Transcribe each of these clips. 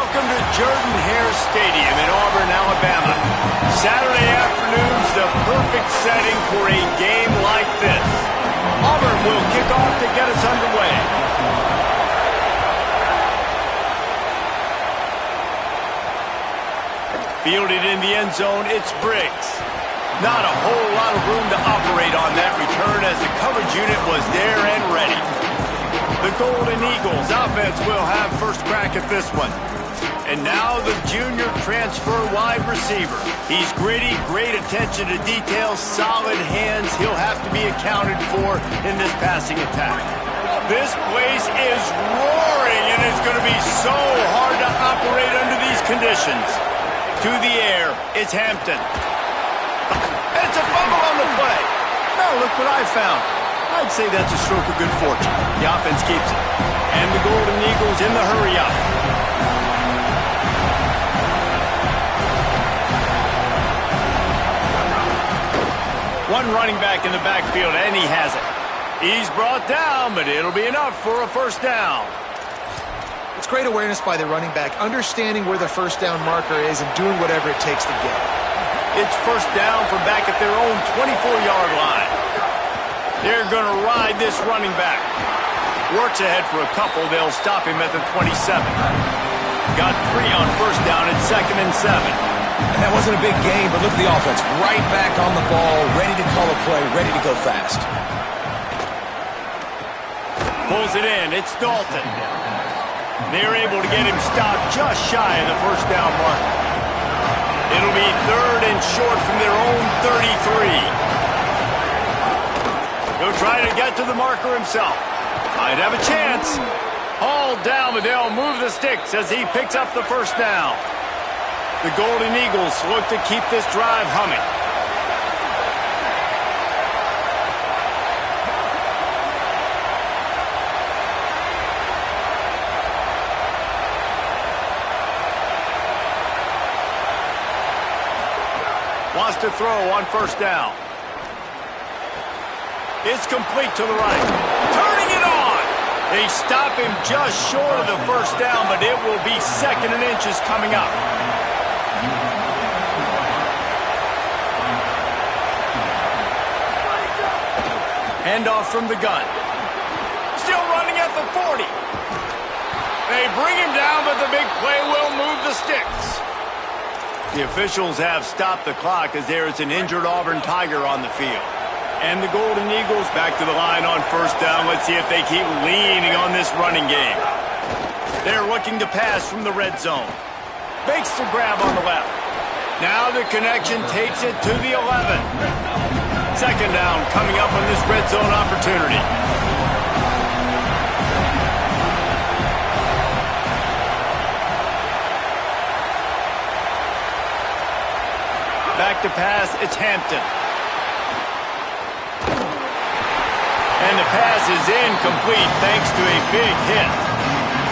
Welcome to Jordan-Hare Stadium in Auburn, Alabama. Saturday afternoon's the perfect setting for a game like this. Auburn will kick off to get us underway. Fielded in the end zone, it's Briggs. Not a whole lot of room to operate on that return as the coverage unit was there and ready. The Golden Eagles offense will have first crack at this one. And now the junior transfer wide receiver. He's gritty, great attention to detail, solid hands. He'll have to be accounted for in this passing attack. This place is roaring, and it's going to be so hard to operate under these conditions. To the air, it's Hampton. It's a fumble on the play. Now look what I found. I'd say that's a stroke of good fortune. The offense keeps it. And the Golden Eagles in the hurry-up. One running back in the backfield, and he has it. He's brought down, but it'll be enough for a first down. It's great awareness by the running back, understanding where the first down marker is and doing whatever it takes to get it. It's first down from back at their own 24-yard line. They're going to ride this running back. Works ahead for a couple. They'll stop him at the 27. Got 3 on first down at 2nd and 7. And that wasn't a big gain, but look at the offense. Right back on the ball, ready to call a play, ready to go fast. Pulls it in. It's Dalton. They're able to get him stopped just shy of the first down mark. It'll be 3rd and short from their own 33. He'll try to get to the marker himself. Might have a chance. Hauled down, but they'll move the sticks as he picks up the first down. The Golden Eagles look to keep this drive humming. Wants to throw on first down. It's complete to the right. Turning it on. They stop him just short of the first down, but it will be 2nd and inches coming up. Handoff from the gun. Still running at the 40. They bring him down, but the big play will move the sticks. The officials have stopped the clock as there is an injured Auburn Tiger on the field. And the Golden Eagles back to the line on first down. Let's see if they keep leaning on this running game. They're looking to pass from the red zone. Makes the grab on the left. Now the connection takes it to the 11. 2nd down coming up on this red zone opportunity. Back to pass, it's Hampton. And the pass is incomplete thanks to a big hit.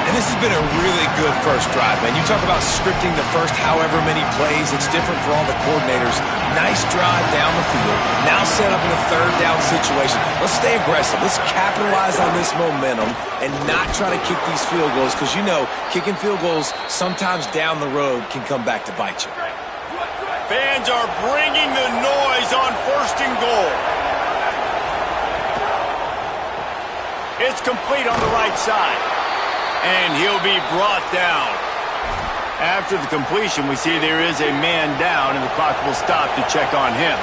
And this has been a really good first drive, man. You talk about scripting the first however many plays. It's different for all the coordinators. Nice drive down the field. Now set up in a 3rd down situation. Let's stay aggressive. Let's capitalize on this momentum and not try to kick these field goals because, you know, kicking field goals sometimes down the road can come back to bite you. Fans are bringing the noise on 1st and goal. It's complete on the right side. And he'll be brought down. After the completion, we see there is a man down, and the clock will stop to check on him.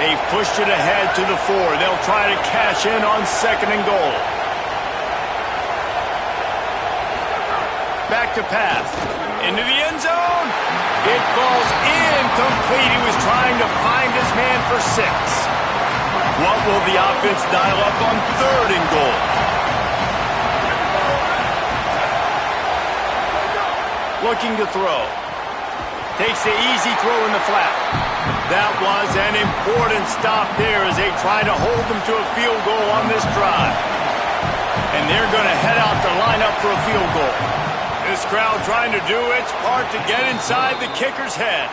They've pushed it ahead to the 4. They'll try to cash in on 2nd and goal. Back to pass. Into the end zone. It falls incomplete. He was trying to find his man for 6. What will the offense dial up on 3rd and goal? Looking to throw. Takes the easy throw in the flat. That was an important stop there as they try to hold them to a field goal on this drive. And they're going to head out to line up for a field goal. This crowd trying to do its part to get inside the kicker's head.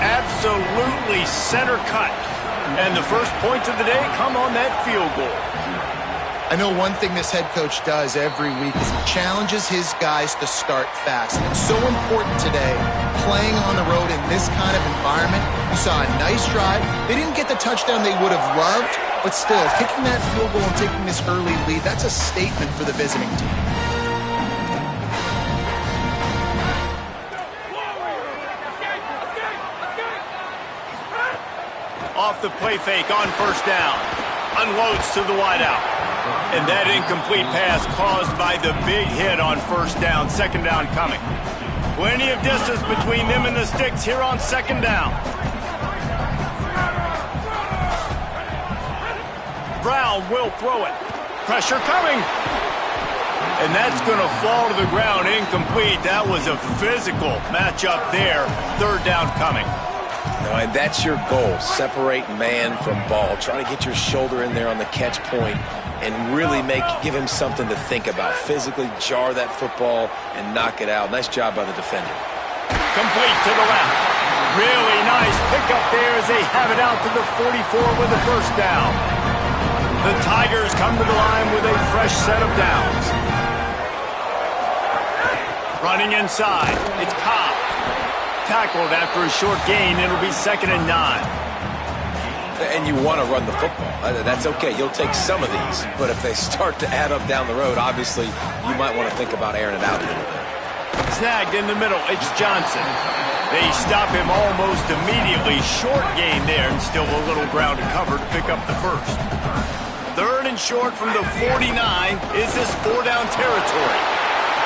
Absolutely center cut. And the first points of the day come on that field goal. I know one thing this head coach does every week is he challenges his guys to start fast. And it's so important today, playing on the road in this kind of environment. You saw a nice drive. They didn't get the touchdown they would have loved, but still, kicking that field goal and taking this early lead, that's a statement for the visiting team. Off the play fake on first down. Unloads to the wideout. And that incomplete pass caused by the big hit on first down. Second down coming. Plenty of distance between them and the sticks here on second down. Brown will throw it. Pressure coming. And that's going to fall to the ground incomplete. That was a physical matchup there. Third down coming. No, and that's your goal. Separate man from ball. Try to get your shoulder in there on the catch point and really give him something to think about. Physically jar that football and knock it out. Nice job by the defender. Complete to the left. Really nice pickup there as they have it out to the 44 with the first down. The Tigers come to the line with a fresh set of downs. Running inside. It's Cobb. Tackled after a short gain. It'll be 2nd and 9. And you want to run the football. That's okay. You'll take some of these. But if they start to add up down the road, obviously you might want to think about airing it out a little bit. Snagged in the middle. It's Johnson. They stop him almost immediately. Short gain there and still a little ground to cover to pick up the first. 3rd and short from the 49. Is this 4-down territory?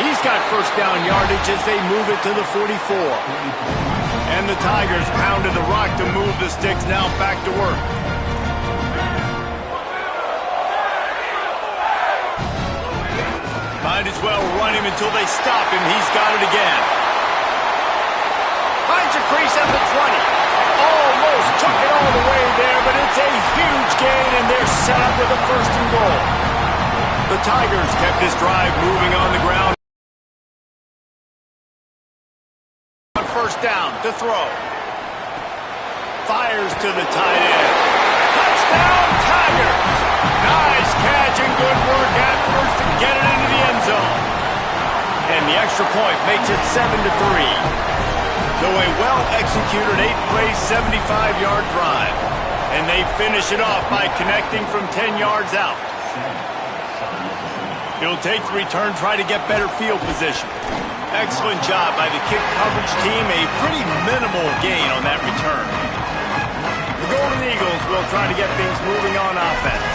He's got first down yardage as they move it to the 44. And the Tigers pounded the rock to move the sticks now back to work. Might as well run him until they stop him. He's got it again. Finds a crease at the 20. Almost took it all the way there, but it's a huge gain, and they're set up with a 1st and goal. The Tigers kept this drive moving on the ground. First down to throw. Fires to the tight end. Touchdown, Tigers! Nice catch and good work afterwards to get it into the end zone. And the extra point makes it 7-3. So a well-executed 8-play, 75-yard drive. And they finish it off by connecting from 10 yards out. He'll take the return, try to get better field position. Excellent job by the kick coverage team. A pretty minimal gain on that return. The Golden Eagles will try to get things moving on offense.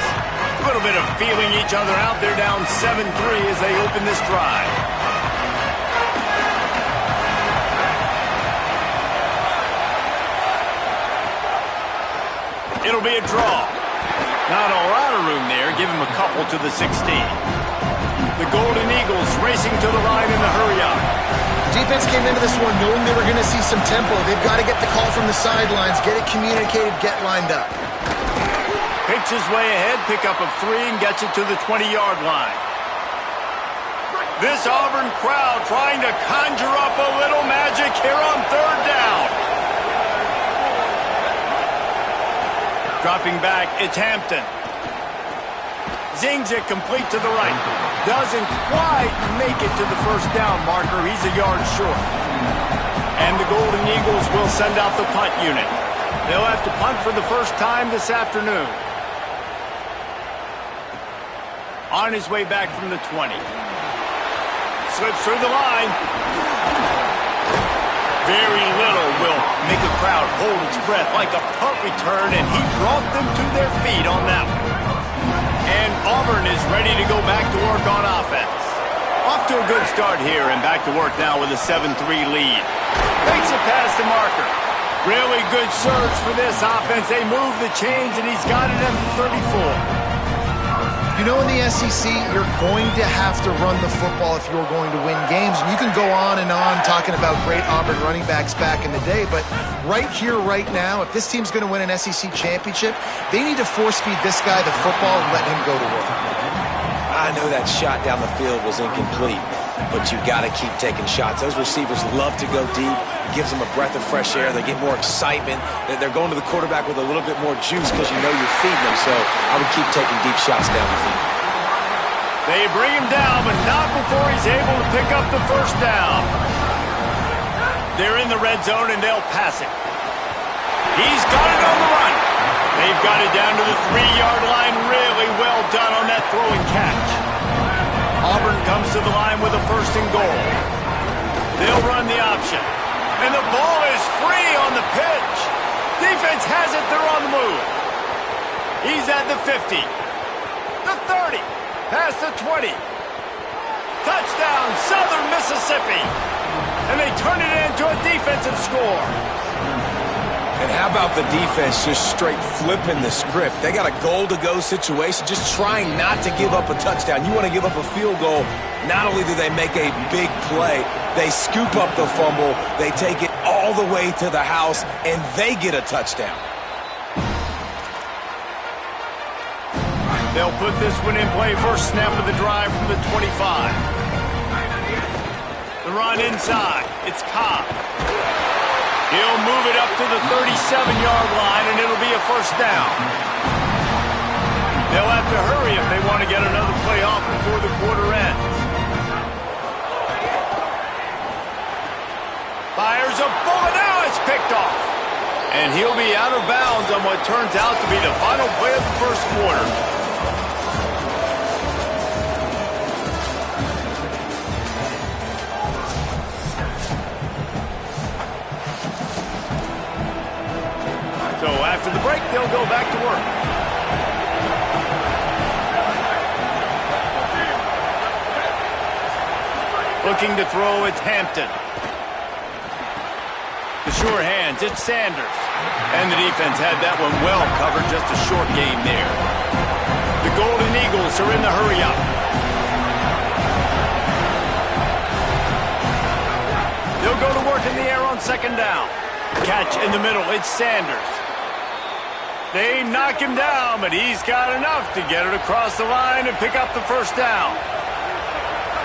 A little bit of feeling each other out. They're down 7-3 as they open this drive. It'll be a draw. Not a lot of room there. Give him a couple to the 16. The Golden Eagles racing to the line in the hurry-up. Defense came into this one knowing they were going to see some tempo. They've got to get the call from the sidelines, get it communicated, get lined up. Picks his way ahead, pick up of 3, and gets it to the 20-yard line. This Auburn crowd trying to conjure up a little magic here on 3rd down. Dropping back, it's Hampton. Zings it complete to the right. Doesn't quite make it to the first down marker. He's a yard short. And the Golden Eagles will send out the punt unit. They'll have to punt for the first time this afternoon. On his way back from the 20. Slips through the line. Very little will make a crowd hold its breath like a punt return, and he brought them to their feet on that one. And Auburn is ready to go back to work on offense. Off to a good start here and back to work now with a 7-3 lead. Makes it past the marker. Really good surge for this offense. They move the chains and he's got it at 34. You know, in the SEC, you're going to have to run the football if you're going to win games. And you can go on and on talking about great Auburn running backs back in the day, but right here, right now, if this team's going to win an SEC championship, they need to force-feed this guy the football and let him go to work. I know that shot down the field was incomplete, but you got to keep taking shots. Those receivers love to go deep. It gives them a breath of fresh air. They get more excitement. They're going to the quarterback with a little bit more juice because you know you're feeding them. So I would keep taking deep shots down the field. They bring him down, but not before he's able to pick up the first down. They're in the red zone, and they'll pass it. He's got it on the run. They've got it down to the 3-yard line. Really well done on that throw and catch. Auburn comes to the line with a 1st and goal. They'll run the option. And the ball is free on the pitch. Defense has it. They're on the move. He's at the 50. The 30. Past the 20. Touchdown, Southern Mississippi. And they turn it into a defensive score. And how about the defense just straight flipping the script? They got a goal-to-go situation, just trying not to give up a touchdown. You want to give up a field goal, not only do they make a big play, they scoop up the fumble, they take it all the way to the house, and they get a touchdown. They'll put this one in play. First snap of the drive from the 25. The run inside. It's Cobb. He'll move it up to the 37-yard line, and it'll be a 1st down. They'll have to hurry if they want to get another play off before the quarter ends. Fires a bullet. Now it's picked off. And he'll be out of bounds on what turns out to be the final play of the 1st quarter. So after the break, they'll go back to work. Looking to throw, it's Hampton. The sure hands, it's Sanders. And the defense had that one well covered, just a short game there. The Golden Eagles are in the hurry-up. They'll go to work in the air on 2nd down. Catch in the middle, it's Sanders. They knock him down, but he's got enough to get it across the line and pick up the 1st down.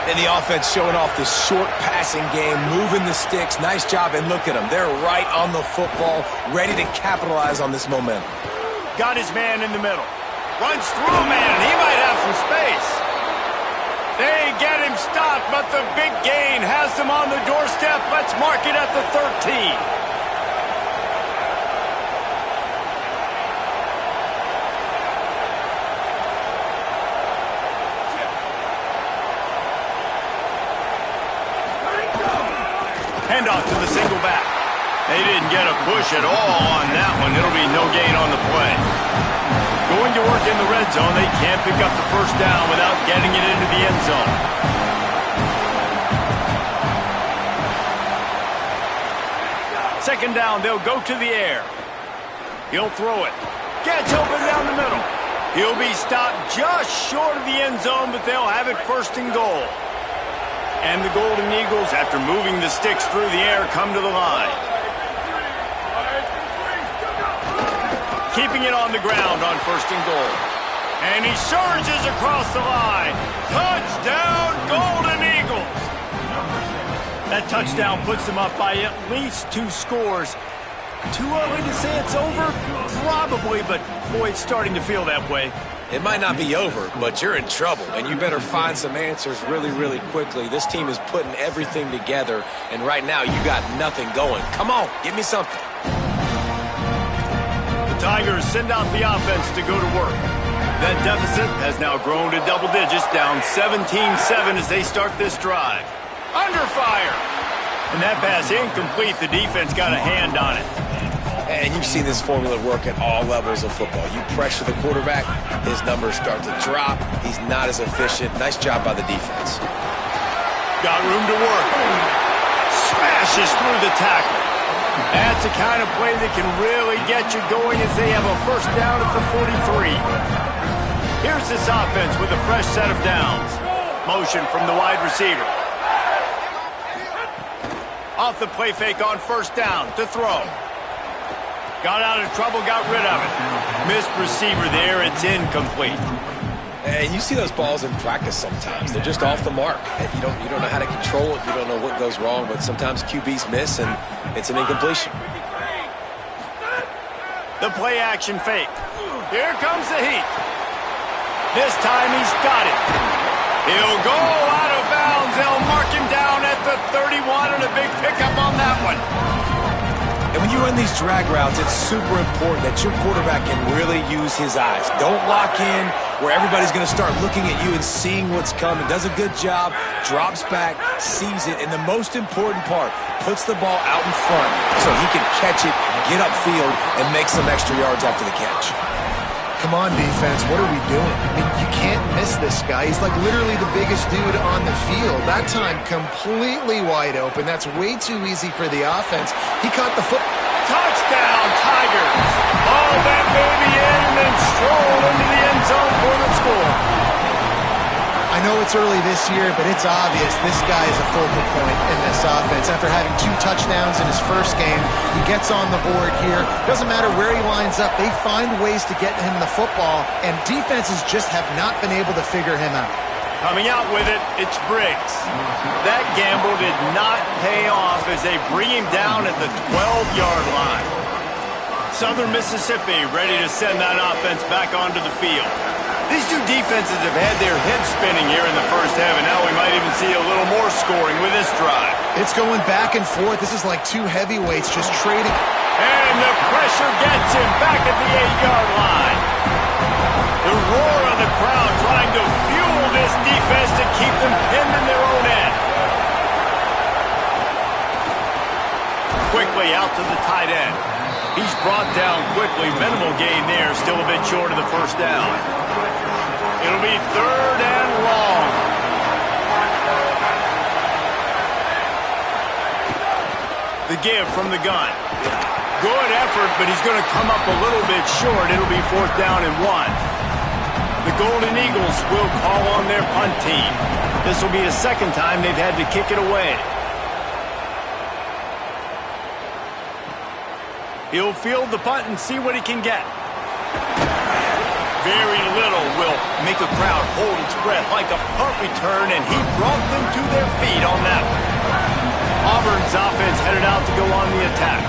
And the offense showing off this short passing game, moving the sticks. Nice job, and look at them. They're right on the football, ready to capitalize on this momentum. Got his man in the middle. Runs through a man, and he might have some space. They get him stopped, but the big gain has them on the doorstep. Let's mark it at the 13. Handoff to the single back. They didn't get a push at all on that one. It'll be no gain on the play. Going to work in the red zone. They can't pick up the 1st down without getting it into the end zone. 2nd down, they'll go to the air. He'll throw it. Gets open down the middle. He'll be stopped just short of the end zone, but they'll have it 1st and goal. And the Golden Eagles, after moving the sticks through the air, come to the line. Keeping it on the ground on 1st and goal. And he surges across the line. Touchdown, Golden Eagles! That touchdown puts them up by at least 2 scores. Too early to say it's over? Probably, but boy, it's starting to feel that way. It might not be over, but you're in trouble, and you better find some answers really, really quickly. This team is putting everything together, and right now you got nothing going. Come on, give me something. The Tigers send out the offense to go to work. That deficit has now grown to double digits, down 17-7 as they start this drive. Under fire! And that pass incomplete. The defense got a hand on it. And you've seen this formula work at all levels of football. You pressure the quarterback, his numbers start to drop. He's not as efficient. Nice job by the defense. Got room to work. Smashes through the tackle. That's the kind of play that can really get you going as they have a 1st down at the 43. Here's this offense with a fresh set of downs. Motion from the wide receiver. Off the play fake on 1st down to throw. Got out of trouble, got rid of it. Missed receiver there, it's incomplete. And you see those balls in practice sometimes. They're just off the mark. You don't know how to control it. You don't know what goes wrong, but sometimes QBs miss, and it's an incompletion. The play action fake. Here comes the heat. This time he's got it. He'll go out of bounds. They'll mark him down at the 31 and a big pickup on that one. And when you run these drag routes, it's super important that your quarterback can really use his eyes. Don't lock in where everybody's going to start looking at you and seeing what's coming. Does a good job, drops back, sees it, and the most important part, puts the ball out in front so he can catch it, get upfield, and make some extra yards after the catch. Come on, defense. What are we doing? I mean, you can't miss this guy. He's like literally the biggest dude on the field. That time, completely wide open. That's way too easy for the offense. He caught the foot. Touchdown, Tigers. All that baby in and then stroll into the end zone for the score. I know it's early this year, but it's obvious this guy is a focal point in this offense. After having 2 touchdowns in his first game, he gets on the board here. Doesn't matter where he lines up, they find ways to get him the football, and defenses just have not been able to figure him out. Coming out with it, it's Briggs. That gamble did not pay off as they bring him down at the 12-yard line. Southern Mississippi ready to send that offense back onto the field. These two defenses have had their heads spinning here in the first half, and now we might even see a little more scoring with this drive. It's going back and forth. This is like 2 heavyweights just trading. And the pressure gets him back at the 8-yard line. The roar of the crowd trying to fuel this defense to keep them pinned in their own end. Quickly out to the tight end. He's brought down quickly. Minimal gain there, still a bit short of the first down. It'll be 3rd and long. The give from the gun. Good effort, but he's going to come up a little bit short. It'll be 4th down and 1. The Golden Eagles will call on their punt team. This will be the second time they've had to kick it away. He'll field the punt and see what he can get. Very little will make a crowd hold its breath like a punt return, and he brought them to their feet on that one. Auburn's offense headed out to go on the attack.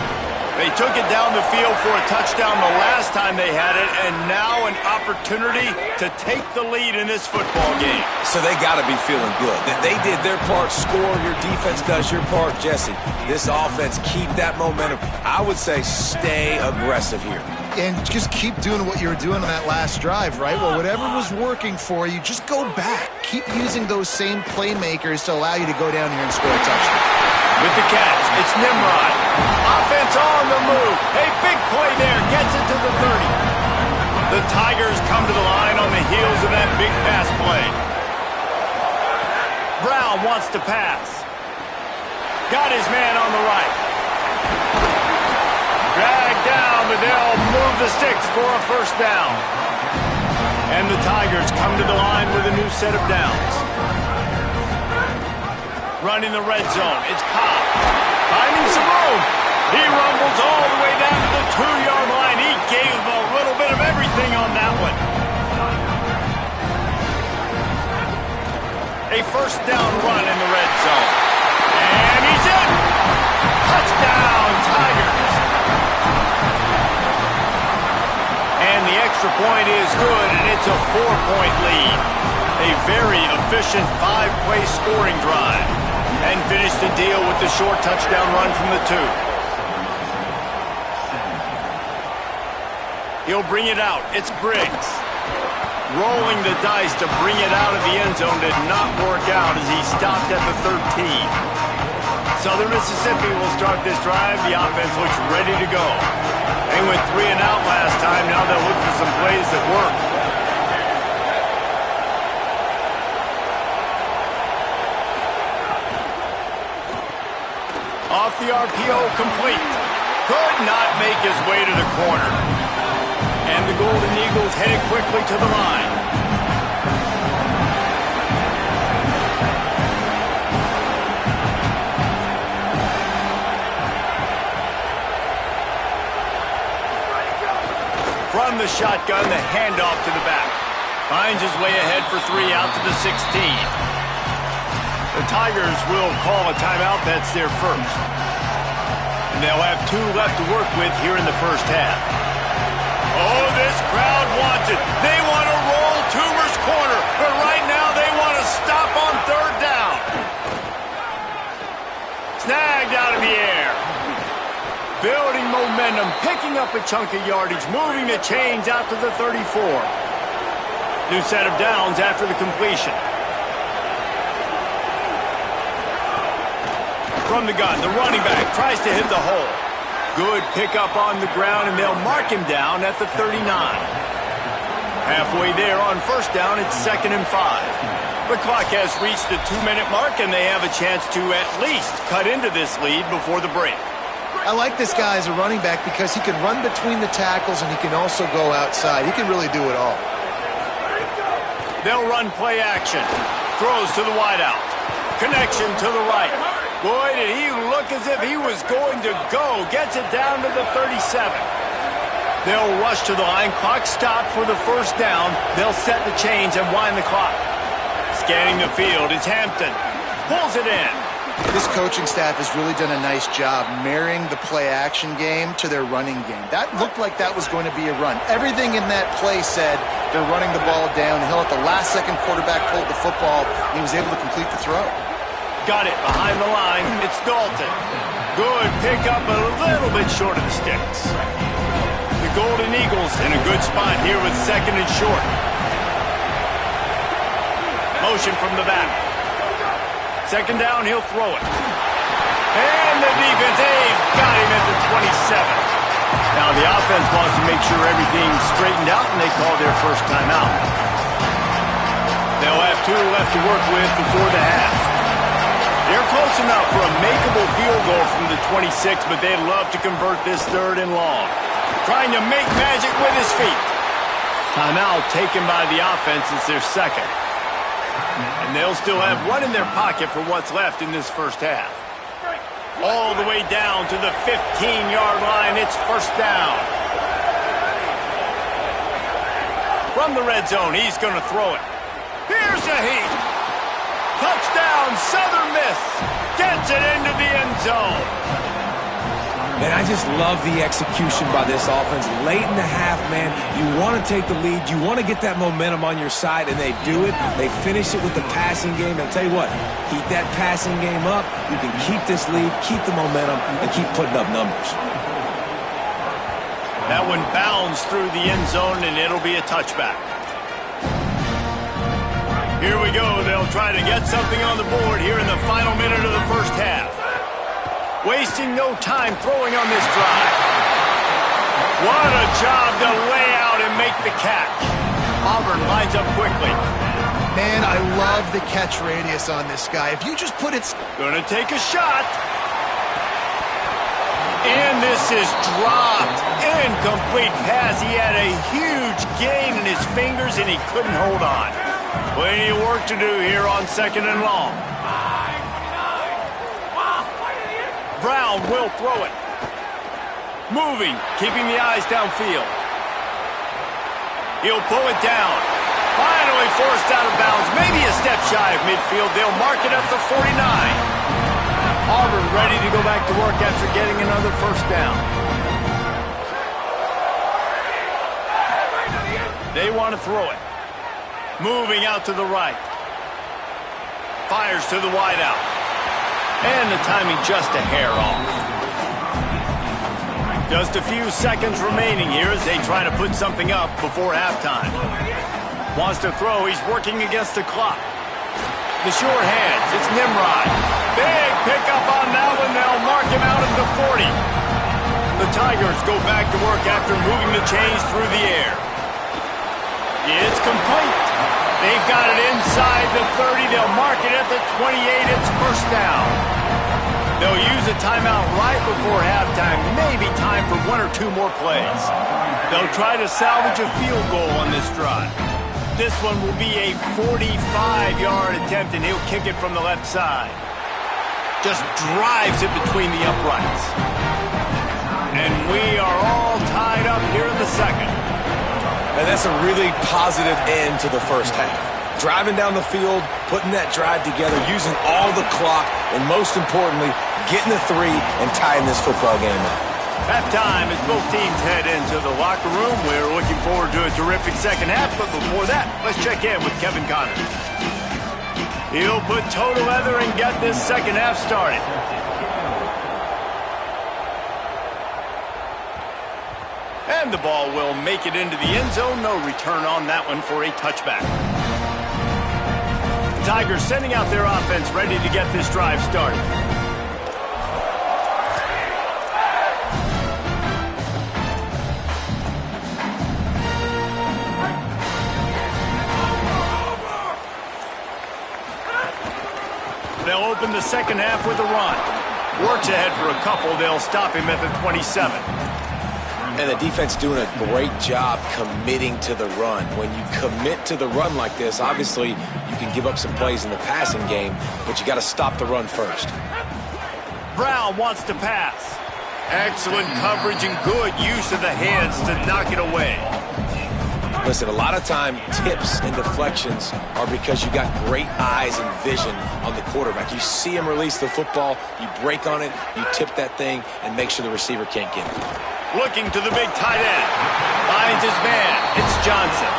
They took it down the field for a touchdown the last time they had it, and now an opportunity to take the lead in this football game. So they got to be feeling good. They did their part, score, your defense does your part. Jesse, this offense, keep that momentum. I would say stay aggressive here. And just keep doing what you were doing on that last drive, right? Well, whatever was working for you, just go back. Keep using those same playmakers to allow you to go down here and score a touchdown. With the catch, it's Nimrod. Offense on the move. A big play there. Gets it to the 30. The Tigers come to the line on the heels of that big pass play. Brown wants to pass. Got his man on the right. Dragged down, but they'll move the sticks for a first down. And the Tigers come to the line with a new set of downs. Running the red zone, it's Cobb. Finding some room. He rumbles all the way down to the 2-yard line. He gave a little bit of everything on that one. A first down run in the red zone. And he's in. Touchdown, Tigers. And the extra point is good, and it's a 4-point lead. A very efficient 5-play scoring drive. And finish the deal with the short touchdown run from the 2. He'll bring it out. It's Briggs. Rolling the dice to bring it out of the end zone did not work out as he stopped at the 13. Southern Mississippi will start this drive. The offense looks ready to go. They went 3 and out last time. Now they'll look for some plays that work. Off the RPO, complete. Could not make his way to the corner. And the Golden Eagles headed quickly to the line. From the shotgun, the handoff to the back. Finds his way ahead for 3 out to the 16. The Tigers will call a timeout. That's their first. And they'll have 2 left to work with here in the first half. Oh, this crowd wants it. They want to roll Toomer's corner, but right now they want to stop Snagged out of the air. Building momentum, picking up a chunk of yardage, moving the chains out to the 34. New set of downs after the completion. From the gun, the running back tries to hit the hole. Good pickup on the ground, and they'll mark him down at the 39. Halfway there on first down, it's 2nd and 5. The clock has reached the 2-minute mark, and they have a chance to at least cut into this lead before the break. I like this guy as a running back because he can run between the tackles and he can also go outside. He can really do it all. They'll run play action. Throws to the wideout. Connection to the right. Boy, did he look as if he was going to go. Gets it down to the 37. They'll rush to the line. Clock stopped for the first down. They'll set the chains and wind the clock. Scanning the field is Hampton. Pulls it in. This coaching staff has really done a nice job marrying the play-action game to their running game. That looked like that was going to be a run. Everything in that play said they're running the ball downhill. At the last second, quarterback pulled the football, and he was able to complete the throw. Got it behind the line. It's Dalton. Good pickup, a little bit short of the sticks. The Golden Eagles in a good spot here with 2nd and short. Motion from the back. 2nd down, he'll throw it. And the defense, they've got him at the 27. Now the offense wants to make sure everything's straightened out, and they call their first timeout. They'll have 2 left to work with before the half. They're close enough for a makeable field goal from the 26, but they'd love to convert this 3rd and long. Trying to make magic with his feet. Timeout taken by the offense. It's their 2nd. And they'll still have 1 in their pocket for what's left in this first half. All the way down to the 15-yard line. It's first down. From the red zone, he's going to throw it. Here's a heat. Touchdown, Southern Miss. Gets it into the end zone. Man, I just love the execution by this offense. Late in the half, man, you want to take the lead. You want to get that momentum on your side, and they do it. They finish it with the passing game. And I'll tell you what, keep that passing game up. You can keep this lead, keep the momentum, and keep putting up numbers. That one bounds through the end zone, and it'll be a touchback. Here we go. They'll try to get something on the board here in the final minute of the first half. Wasting no time throwing on this drive. What a job to lay out and make the catch. Auburn lines up quickly. Man, I love the catch radius on this guy. If you just put it... Gonna take a shot. And this is dropped. Incomplete pass. He had a huge gain in his fingers, and he couldn't hold on. Plenty of work to do here on 2nd and long. Brown will throw it. Moving, keeping the eyes downfield. He'll pull it down. Finally forced out of bounds. Maybe a step shy of midfield. They'll mark it at the 49. Auburn ready to go back to work after getting another first down. They want to throw it. Moving out to the right. Fires to the wideout. And the timing just a hair off. Just a few seconds remaining here as they try to put something up before halftime. Wants to throw. He's working against the clock. The sure hands. It's Nimrod. Big pickup on that one. They'll mark him out at the 40. The Tigers go back to work after moving the chains through the air. It's complete. They've got it inside the 30. They'll mark it at the 28. It's first down. They'll use a timeout right before halftime. Maybe time for 1 or 2 more plays. They'll try to salvage a field goal on this drive. This one will be a 45-yard attempt, and he'll kick it from the left side. Just drives it between the uprights. And we are all tied up here in the second. And that's a really positive end to the first half. Driving down the field, putting that drive together, using all the clock, and most importantly, getting the 3 and tying this football game up. Halftime as both teams head into the locker room. We're looking forward to a terrific second half, but before that, let's check in with Kevin Connors. He'll put toe to leather and get this second half started. And the ball will make it into the end zone. No return on that one for a touchback. The Tigers sending out their offense, ready to get this drive started. They'll open the second half with a run. Works ahead for a couple. They'll stop him at the 27. And the defense doing a great job committing to the run. When you commit to the run like this, obviously you can give up some plays in the passing game, but you got to stop the run first. Brown wants to pass. Excellent coverage and good use of the hands to knock it away. Listen, a lot of time tips and deflections are because you got great eyes and vision on the quarterback. You see him release the football, you break on it, you tip that thing, and make sure the receiver can't get it. Looking to the big tight end. Finds his man. It's Johnson.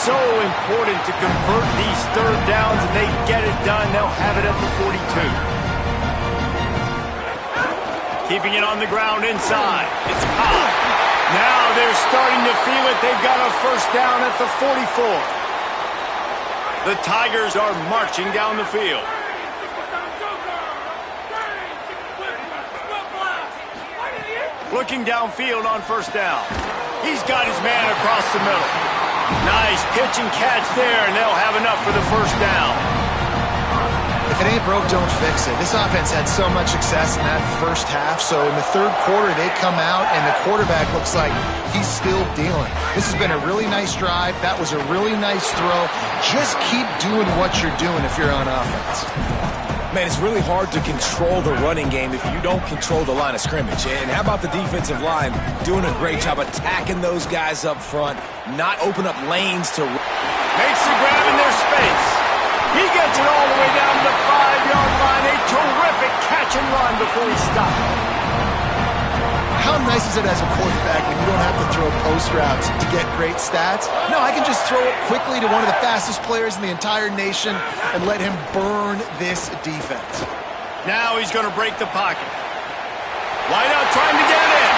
So important to convert these third downs, and they get it done. They'll have it at the 42. Keeping it on the ground inside. It's Cobb. Now they're starting to feel it. They've got a first down at the 44. The Tigers are marching down the field. Looking downfield on first down. He's got his man across the middle. Nice pitch and catch there, and they'll have enough for the first down. If it ain't broke, don't fix it. This offense had so much success in that first half, so in the third quarter, they come out, and the quarterback looks like he's still dealing. This has been a really nice drive. That was a really nice throw. Just keep doing what you're doing if you're on offense. Man, it's really hard to control the running game if you don't control the line of scrimmage. And how about the defensive line doing a great job attacking those guys up front, not open up lanes to... Makes the grab in their space. He gets it all the way down to the 5-yard line. A terrific catch and run before he stopped. How nice is it as a quarterback when you don't have to throw post routes to get great stats? No, I can just throw it quickly to one of the fastest players in the entire nation and let him burn this defense. Now he's going to break the pocket. Wide out trying to get in.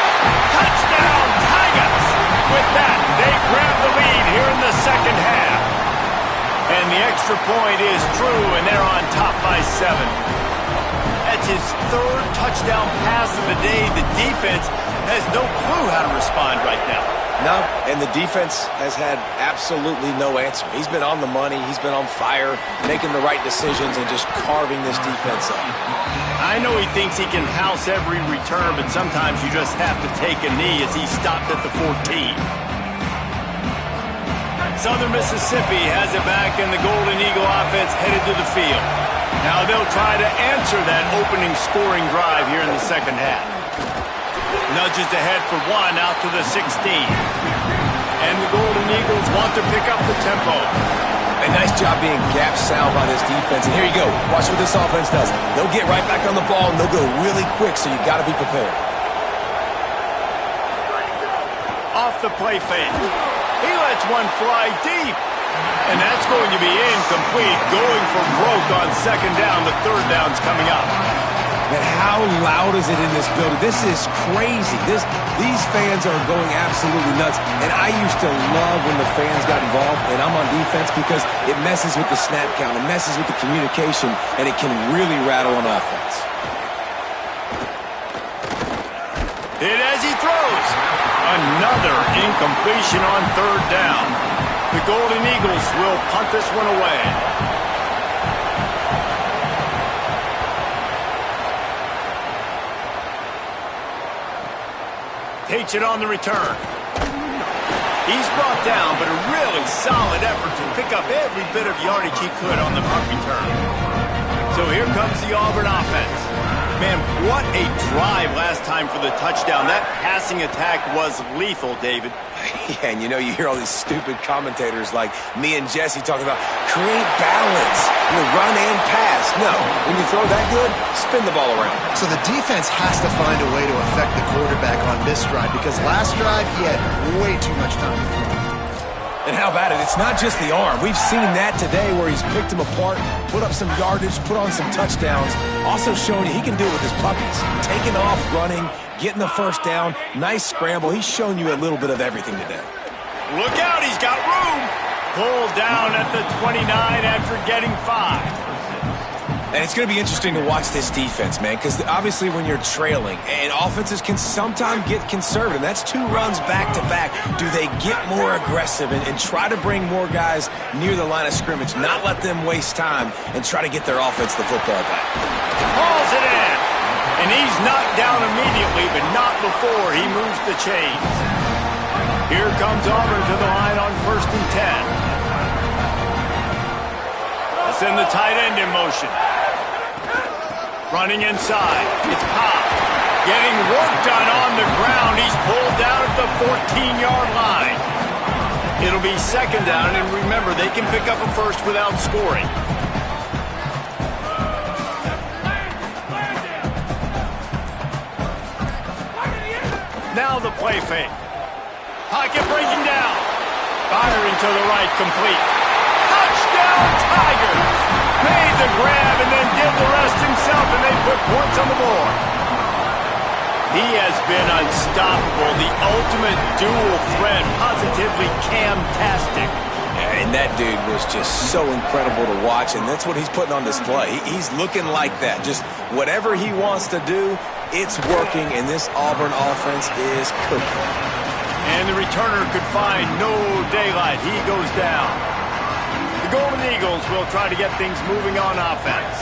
Touchdown, Tigers! With that, they grab the lead here in the second half. And the extra point is true, and they're on top by 7. That's his third touchdown pass of the day. The defense has no clue how to respond right now. No, and the defense has had absolutely no answer. He's been on the money. He's been on fire, making the right decisions and just carving this defense up. I know he thinks he can house every return, but sometimes you just have to take a knee as he stopped at the 14. Southern Mississippi has it back, and the Golden Eagle offense headed to the field. Now they'll try to answer that opening scoring drive here in the second half. Nudges ahead for one out to the 16. And the Golden Eagles want to pick up the tempo. A nice job being gap sound by this defense. And here you go. Watch what this offense does. They'll get right back on the ball, and they'll go really quick, so you got to be prepared. Off the play fake. He lets one fly deep. And that's going to be incomplete. Going for broke on second down. The third down's coming up. Man, how loud is it in this building? This is crazy. These fans are going absolutely nuts. And I used to love when the fans got involved, and I'm on defense, because it messes with the snap count. It messes with the communication, and it can really rattle on offense. Hit as he throws. Another incompletion on third down. The Golden Eagles will punt this one away. Takes it on the return. He's brought down, but a really solid effort to pick up every bit of yardage he could on the punt return. So here comes the Auburn offense. Man, what a drive last time for the touchdown. That passing attack was lethal, David. Yeah, and you know, you hear all these stupid commentators like me and Jesse talking about create balance, run and pass. No, when you throw that good, spin the ball around. So the defense has to find a way to affect the quarterback on this drive, because last drive he had way too much time to throw. And how about it? It's not just the arm. We've seen that today where he's picked him apart, put up some yardage, put on some touchdowns. Also showing you he can do it with his puppies. Taking off, running, getting the first down. Nice scramble. He's shown you a little bit of everything today. Look out, he's got room. Pulled down at the 29 after getting 5. And it's going to be interesting to watch this defense, man, because obviously when you're trailing, and offenses can sometimes get conservative. That's 2 runs back-to-back. Do they get more aggressive and try to bring more guys near the line of scrimmage, not let them waste time, and try to get their offense the football back? Hauls it in. And he's knocked down immediately, but not before he moves the chains. Here comes Auburn to the line on 1st and 10. Let's send the tight end in motion. Running inside. It's Pop. Getting work done on the ground. He's pulled down at the 14-yard line. It'll be 2nd down, and remember, they can pick up a first without scoring. Now the play fake. Pocket breaking down. Firing to the right, complete. Touchdown, Tigers! Made the grab and then did the rest himself, and they put points on the board. He has been unstoppable, the ultimate dual threat, positively Cam-tastic. Yeah, and that dude was just so incredible to watch, and that's what he's putting on display. He's looking like that. Just whatever he wants to do, it's working, and this Auburn offense is cooking. And the returner could find no daylight. He goes down. The Golden Eagles will try to get things moving on offense.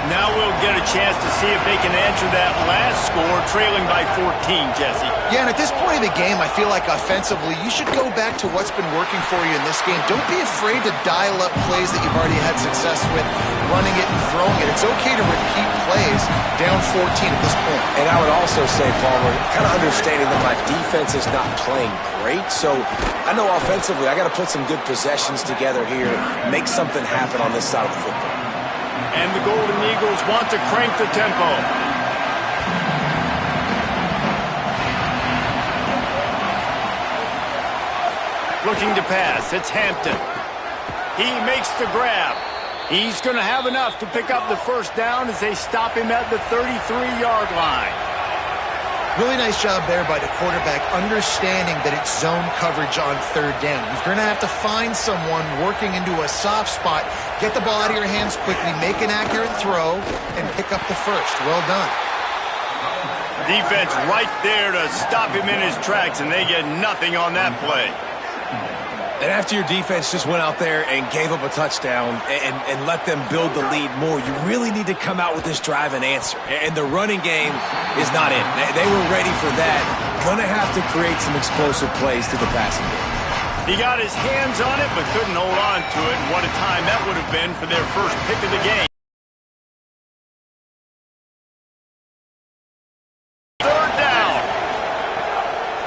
Now we'll get a chance to see if they can answer that last score, trailing by 14, Jesse. Yeah, and at this point of the game, I feel like offensively, you should go back to what's been working for you in this game. Don't be afraid to dial up plays that you've already had success with, running it and throwing it. It's okay to repeat plays down 14 at this point. And I would also say, Palmer, kind of understanding that my defense is not playing great, so I know offensively I got to put some good possessions together here, make something happen on this side of the football. And the Golden Eagles want to crank the tempo. Looking to pass. It's Hampton. He makes the grab. He's going to have enough to pick up the first down as they stop him at the 33-yard line. Really nice job there by the quarterback, understanding that it's zone coverage on 3rd down. You're going to have to find someone working into a soft spot, get the ball out of your hands quickly, make an accurate throw, and pick up the first. Well done. Defense right there to stop him in his tracks, and they get nothing on that play. And after your defense just went out there and gave up a touchdown and let them build the lead more, you really need to come out with this drive and answer. And the running game is not in. They were ready for that. Going to have to create some explosive plays to the passing game. He got his hands on it but couldn't hold on to it. And what a time that would have been for their first pick of the game. 3rd down.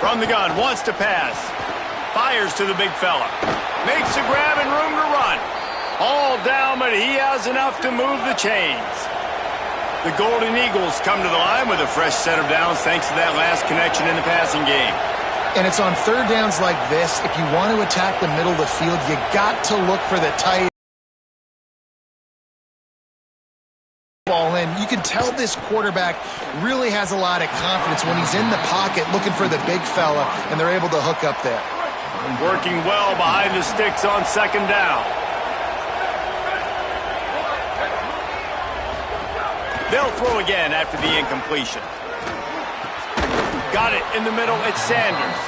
From the gun, wants to pass. Fires to the big fella. Makes a grab and room to run. All down, but he has enough to move the chains. The Golden Eagles come to the line with a fresh set of downs thanks to that last connection in the passing game. And it's on 3rd downs like this. If you want to attack the middle of the field, you got to look for the tight ball in. You can tell this quarterback really has a lot of confidence when he's in the pocket looking for the big fella, and they're able to hook up there. Working well behind the sticks on 2nd down. They'll throw again after the incompletion. Got it in the middle. It's Sanders.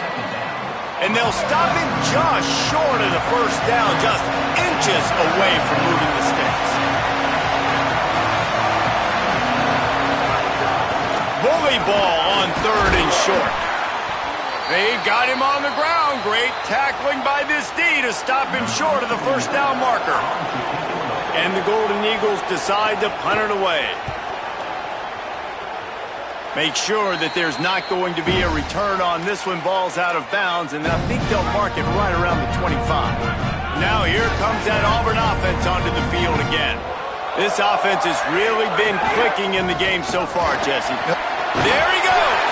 And they'll stop him just short of the first down, just inches away from moving the sticks. Bully ball on 3rd and short. They've got him on the ground. Great tackling by this D to stop him short of the first down marker. And the Golden Eagles decide to punt it away. Make sure that there's not going to be a return on this one. Ball's out of bounds, and I think they'll mark it right around the 25. Now here comes that Auburn offense onto the field again. This offense has really been clicking in the game so far, Jesse. There he goes.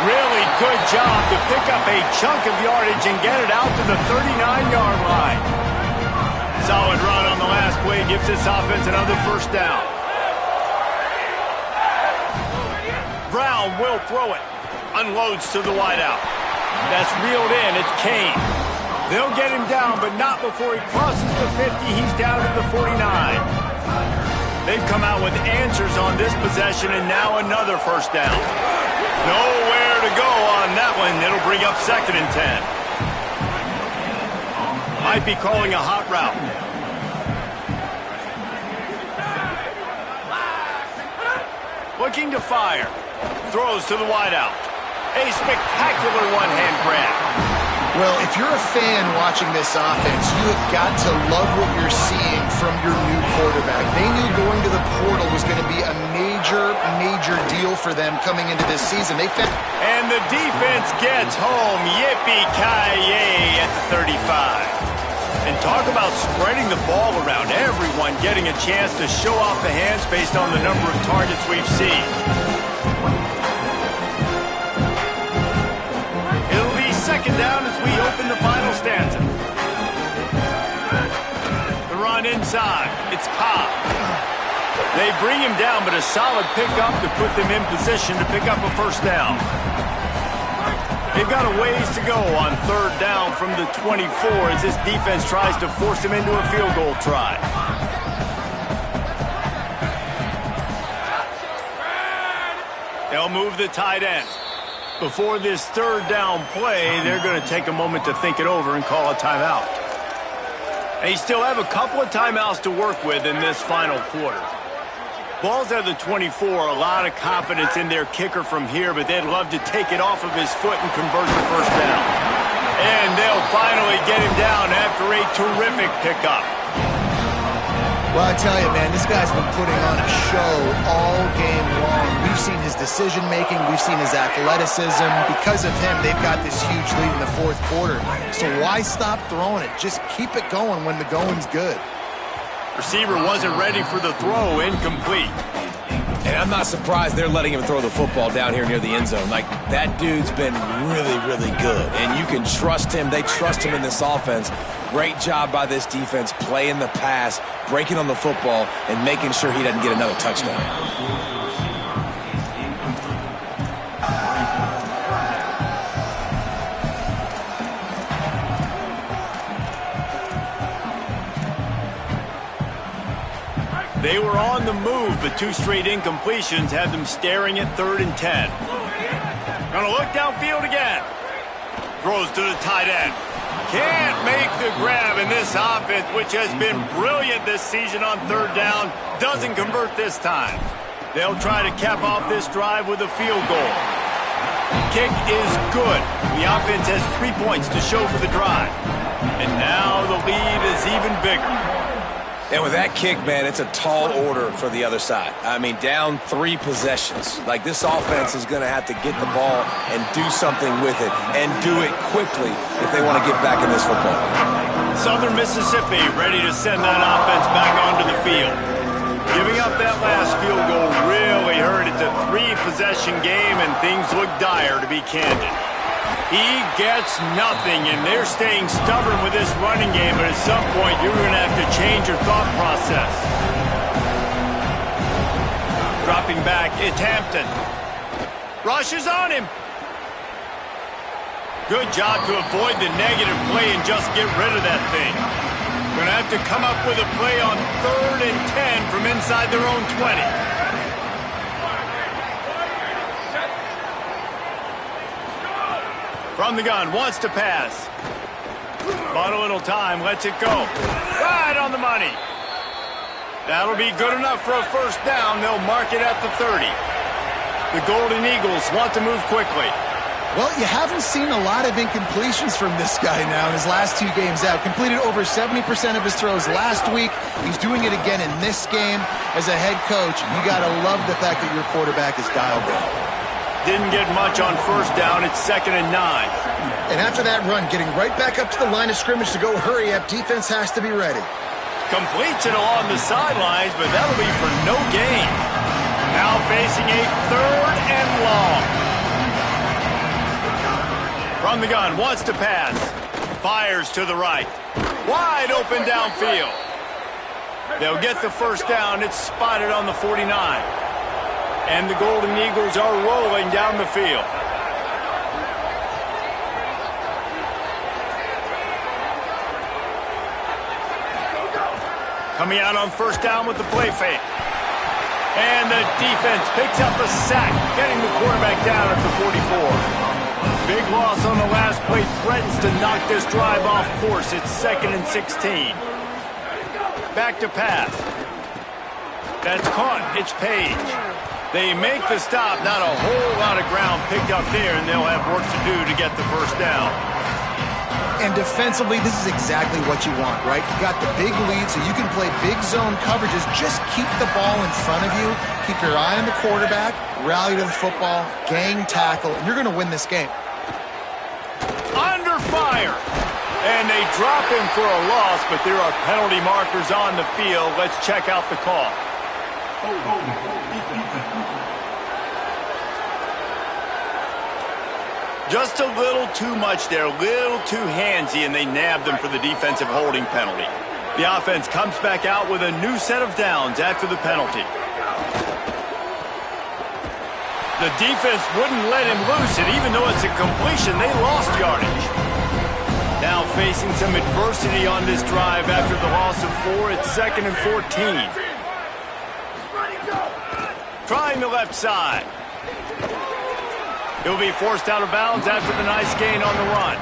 Really good job to pick up a chunk of yardage and get it out to the 39-yard line. Solid run on the last play gives this offense another first down. Brown will throw it. Unloads to the wideout. That's reeled in. It's Kane. They'll get him down, but not before he crosses the 50. He's down to the 49. They've come out with answers on this possession, and now another first down. Nowhere to go on that one. It'll bring up 2nd and 10. Might be calling a hot route. Looking to fire. Throws to the wideout. A spectacular one-hand grab. Well, if you're a fan watching this offense, you have got to love what you're seeing from your new quarterback. They knew going to the portal was going to be a major, major deal for them coming into this season. And the defense gets home. Yippee-ki-yay at the 35. And talk about spreading the ball around. Everyone getting a chance to show off the hands based on the number of targets we've seen. It'll be 2nd down as we open the final stanza. The run inside. It's Cobb. They bring him down, but a solid pickup to put them in position to pick up a first down. They've got a ways to go on 3rd down from the 24 as this defense tries to force him into a field goal try. They'll move the tight end. Before this 3rd down play, they're going to take a moment to think it over and call a timeout. They still have a couple of timeouts to work with in this final quarter. Ball's at the 24, a lot of confidence in their kicker from here, but they'd love to take it off of his foot and convert the first down. And they'll finally get him down after a terrific pickup. Well, I tell you, man, this guy's been putting on a show all game long. We've seen his decision-making. We've seen his athleticism. Because of him, they've got this huge lead in the 4th quarter. So why stop throwing it? Just keep it going when the going's good. Receiver wasn't ready for the throw, incomplete. And I'm not surprised they're letting him throw the football down here near the end zone. Like, that dude's been really, really good. And you can trust him. They trust him in this offense. Great job by this defense playing the pass, breaking on the football, and making sure he doesn't get another touchdown. They were on the move, but 2 straight incompletions had them staring at 3rd and 10. Gonna look downfield again. Throws to the tight end. Can't make the grab in this offense, which has been brilliant this season on 3rd down. Doesn't convert this time. They'll try to cap off this drive with a field goal. Kick is good. The offense has 3 points to show for the drive. And now the lead is even bigger. And with that kick, man, it's a tall order for the other side. I mean, down 3 possessions. Like, this offense is going to have to get the ball and do something with it, and do it quickly if they want to get back in this football. Southern Mississippi ready to send that offense back onto the field. Giving up that last field goal really hurt. It's a 3-possession game, and things look dire, to be candid. He gets nothing, and they're staying stubborn with this running game, but at some point you're going to have to change your thought process. Dropping back, it's Hampton. Rushes on him. Good job to avoid the negative play and just get rid of that thing. Going to have to come up with a play on 3rd and 10 from inside their own 20. From the gun, wants to pass. Bought a little time, lets it go. Right on the money. That'll be good enough for a first down. They'll mark it at the 30. The Golden Eagles want to move quickly. Well, you haven't seen a lot of incompletions from this guy now in his last 2 games out. Completed over 70% of his throws last week. He's doing it again in this game. As a head coach, you got to love the fact that your quarterback is dialed in. Didn't get much on first down. It's 2nd and 9. And after that run, getting right back up to the line of scrimmage to go hurry up, defense has to be ready. Completes it along the sidelines, but that'll be for no gain. Now facing a 3rd and long. From the gun, wants to pass. Fires to the right. Wide open downfield. They'll get the first down. It's spotted on the 49. And the Golden Eagles are rolling down the field. Coming out on first down with the play fake. And the defense picks up a sack, getting the quarterback down at the 44. Big loss on the last play, threatens to knock this drive off course. It's 2nd and 16. Back to pass. That's caught. It's Page. They make the stop. Not a whole lot of ground picked up there, and they'll have work to do to get the first down. And defensively, this is exactly what you want, right? You got the big lead, so you can play big zone coverages. Just keep the ball in front of you. Keep your eye on the quarterback. Rally to the football. Gang tackle. And you're going to win this game. Under fire. And they drop him for a loss, but there are penalty markers on the field. Let's check out the call. Just a little too much there, a little too handsy, and they nabbed them for the defensive holding penalty. The offense comes back out with a new set of downs after the penalty. The defense wouldn't let him loose, and even though it's a completion, they lost yardage. Now facing some adversity on this drive after the loss of 4, it's 2nd and 14. Trying the left side. He'll be forced out of bounds after the nice gain on the run.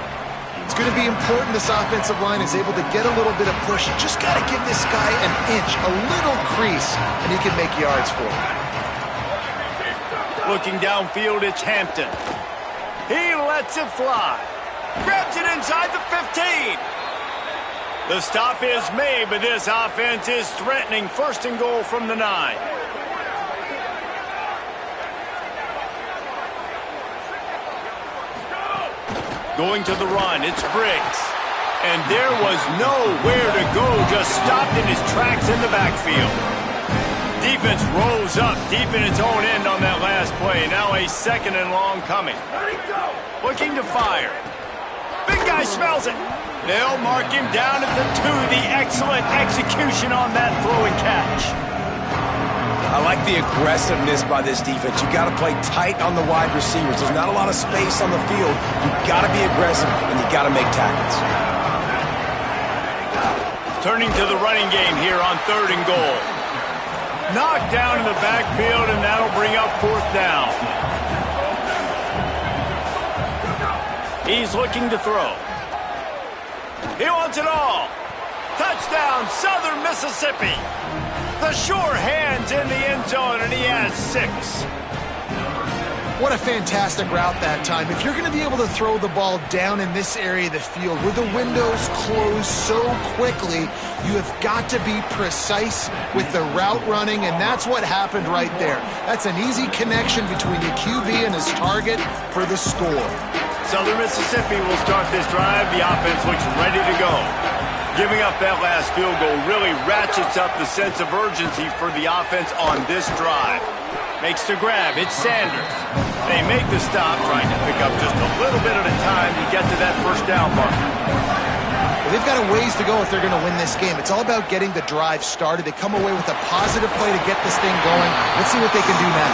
It's going to be important this offensive line is able to get a little bit of push. You just got to give this guy an inch, a little crease, and he can make yards for it. Looking downfield, it's Hampton. He lets it fly. Grabs it inside the 15. The stop is made, but this offense is threatening 1st and goal from the 9. Going to the run, it's Briggs. And there was nowhere to go, just stopped in his tracks in the backfield. Defense rose up deep in its own end on that last play. Now a 2nd and long coming. Looking to fire. Big guy smells it. They'll mark him down at the 2. The excellent execution on that throw and catch. I like the aggressiveness by this defense. You got to play tight on the wide receivers. There's not a lot of space on the field. You got to be aggressive, and you got to make tackles. Turning to the running game here on 3rd and goal. Knocked down in the backfield, and that'll bring up 4th down. He's looking to throw. He wants it all. Touchdown, Southern Mississippi. The sure hands in the end zone, and he has 6. What a fantastic route that time. If you're going to be able to throw the ball down in this area of the field where the windows close so quickly, you have got to be precise with the route running, and that's what happened right there. That's an easy connection between the QB and his target for the score. Southern Mississippi will start this drive. The offense looks ready to go. Giving up that last field goal really ratchets up the sense of urgency for the offense on this drive. Makes the grab. It's Sanders. They make the stop, trying to pick up just a little bit at a time to get to that first down mark. Well, they've got a ways to go if they're going to win this game. It's all about getting the drive started. They come away with a positive play to get this thing going. Let's see what they can do now.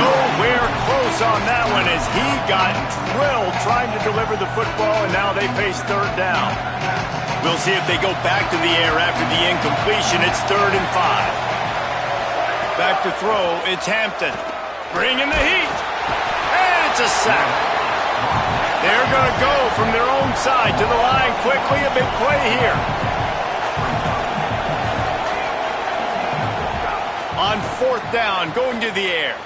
Nowhere close on that one as he got drilled trying to deliver the football, and now they face 3rd down. We'll see if they go back to the air after the incompletion. It's 3rd and 5. Back to throw, it's Hampton. Bringing the heat. And it's a sack. They're going to go from their own side to the line quickly. A big play here. On 4th down, going to the air.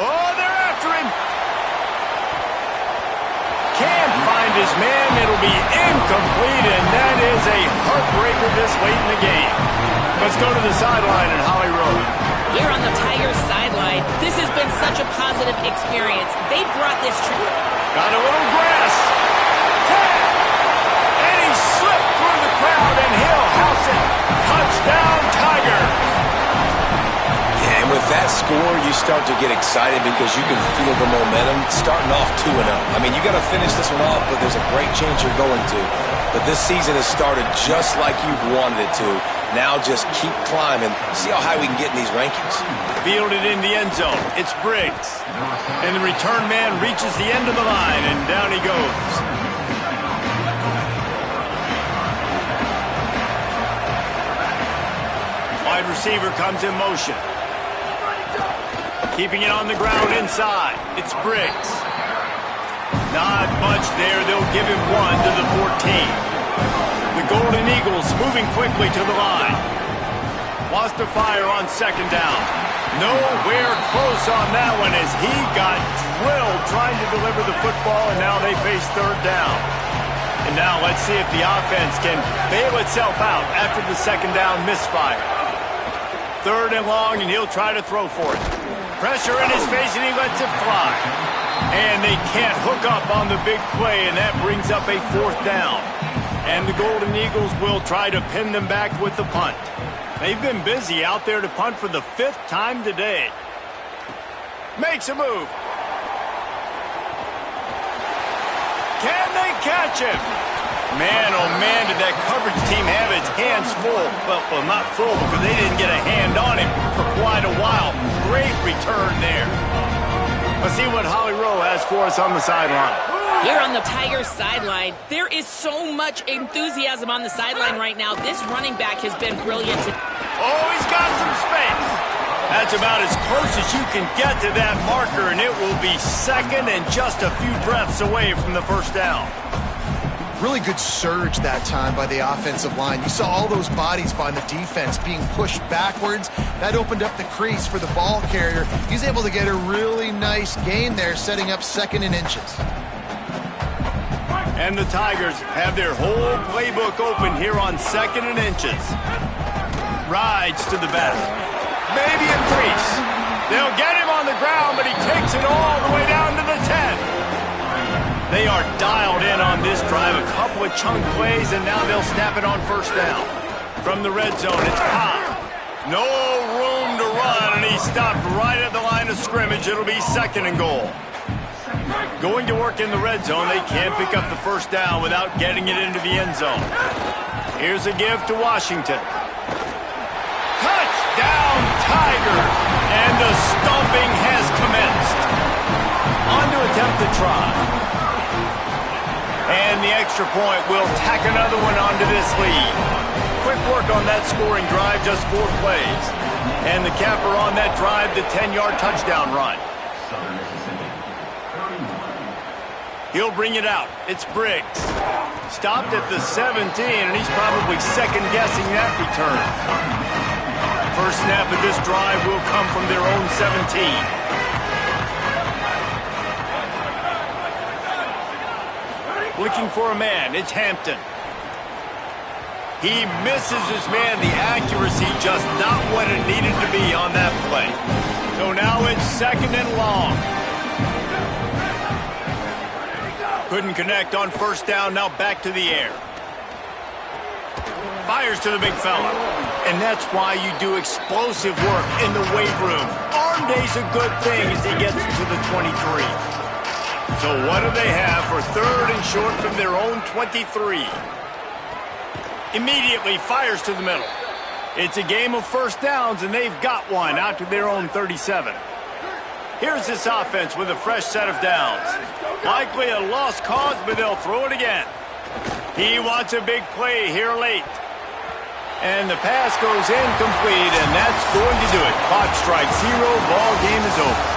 Oh, they're after him. Can't find his man. It'll be incomplete, and that is a heartbreaker this late in the game. Let's go to the sideline in Holly Road. Here on the Tigers sideline, this has been such a positive experience. They brought this trip. Got a little grass. And he slipped through the crowd, and he'll house it. Touchdown, Tigers. Yeah, and with With that score, you start to get excited because you can feel the momentum starting off 2-0. I mean, you got to finish this one off, but there's a great chance you're going to. But this season has started just like you've wanted it to. Now just keep climbing. See how high we can get in these rankings. Fielded in the end zone. It's Briggs. And the return man reaches the end of the line, and down he goes. Wide receiver comes in motion. Keeping it on the ground inside. It's Briggs. Not much there. They'll give him 1 to the 14. The Golden Eagles moving quickly to the line. Wants to fire on second down. Nowhere close on that one as he got drilled trying to deliver the football, and now they face third down. And now let's see if the offense can bail itself out after the second down misfire. Third and long, and he'll try to throw for it. Pressure in his face, and he lets it fly. And they can't hook up on the big play, and that brings up a fourth down. And the Golden Eagles will try to pin them back with the punt. They've been busy out there to punt for the 5th time today. Makes a move. Can they catch him? Man, oh man, did that coverage team have its hands full. Well, not full because they didn't get a hand on him for quite a while. Great return there. Let's see what Holly Rowe has for us on the sideline. Here on the Tigers sideline, there is so much enthusiasm on the sideline right now. This running back has been brilliant. Oh, he's got some space. That's about as close as you can get to that marker, and it will be second and just a few breaths away from the first down. Really good surge that time by the offensive line. You saw all those bodies by the defense being pushed backwards. That opened up the crease for the ball carrier. He's able to get a really nice gain there, setting up second and inches. And the Tigers have their whole playbook open here on second and inches. Rides to the back. Maybe a crease. They'll get him on the ground, but he takes it all the way down to the 10. They are dialed in on this drive. A couple of chunk plays, and now they'll snap it on first down. From the red zone, it's Pop. No room to run, and he stopped right at the line of scrimmage. It'll be second and goal. Going to work in the red zone, they can't pick up the first down without getting it into the end zone. Here's a give to Washington. Touchdown, Tigers! And the stomping has commenced. On to attempt the try. And the extra point will tack another one onto this lead. Quick work on that scoring drive, just 4 plays. And the capper on that drive, the 10-yard touchdown run. He'll bring it out. It's Briggs. Stopped at the 17, and he's probably second-guessing that return. First snap of this drive will come from their own 17. Looking for a man. It's Hampton. He misses his man. The accuracy just not what it needed to be on that play. So now it's second and long. Couldn't connect on first down. Now back to the air. Fires to the big fella. And that's why you do explosive work in the weight room. Arm day's a good thing as he gets to the 23. So what do they have for third and short from their own 23? Immediately fires to the middle. It's a game of first downs, and they've got one out to their own 37. Here's this offense with a fresh set of downs. Likely a lost cause, but they'll throw it again. He wants a big play here late. And the pass goes incomplete, and that's going to do it. Clock strikes 0. Ball game is over.